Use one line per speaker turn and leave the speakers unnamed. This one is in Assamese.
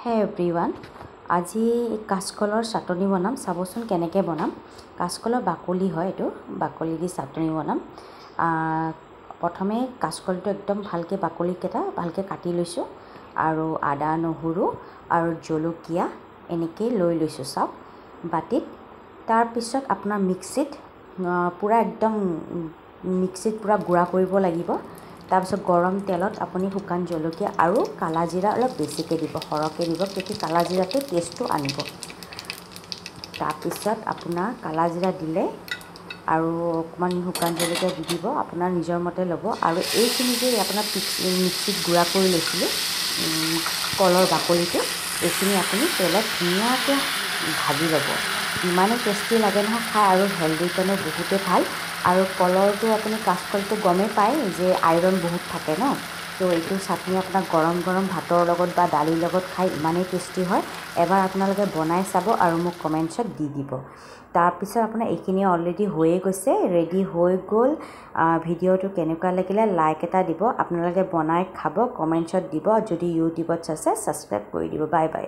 হে এভৰিৱান আজি কাঁচকলৰ চাটনি বনাম চাবচোন কেনেকৈ বনাম কাঁচকলৰ বাকলি হয় এটো বাকলি দি চাটনি বনাম প্ৰথমে কাঁচকলটো একদম ভালকৈ বাকলিকেইটা ভালকৈ কাটি লৈছোঁ আৰু আদা নহৰু আৰু জলকীয়া এনেকৈ লৈ লৈছোঁ সব বাটিত তাৰ পিছত আপোনাৰ মিক্সিত পুৰা একদম মিক্সিত পুৰা গুড়া কৰিব লাগিব তাৰপিছত গৰম তেলত আপুনি শুকান জলকীয়া আৰু কালা জিৰা অলপ বেছিকৈ দিব সৰহকৈ দিব তেতিয়া কালা জিৰাটো টেষ্টটো আনিব তাৰপিছত আপোনাৰ কালা জিৰা দিলে আৰু অকণমান শুকান জলকীয়া দি দিব আপোনাৰ নিজৰ মতে ল'ব আৰু এইখিনি যে আপোনাৰ মিক্সিত গুড়া কৰি লৈছিলোঁ কলৰ বাকলিটো এইখিনি আপুনি তেলত ধুনীয়াকৈ ভাজি ল'ব ইমানে টেষ্টি লাগে নহয় খাই আৰু হেল্থৰ কাৰণে বহুতেই ভাল আৰু কলৰটো আপুনি কাঁচকলটো গমেই পায় যে আইৰণ বহুত থাকে ন তো এইটো চাটনি আপোনাৰ গৰম গৰম ভাতৰ লগত বা দালিৰ লগত খাই ইমানেই টেষ্টি হয় এবাৰ আপোনালোকে বনাই চাব আৰু মোক কমেণ্টছত দি দিব তাৰপিছত আপোনাৰ এইখিনি অলৰেডি হৈয়ে গৈছে ৰেডি হৈ গ'ল ভিডিঅ'টো কেনেকুৱা লাগিলে লাইক এটা দিব আপোনালোকে বনাই খাব কমেণ্টছত দিব যদি ইউটিউবত চাইছে ছাবস্ক্ৰাইব কৰি দিব বাই বাই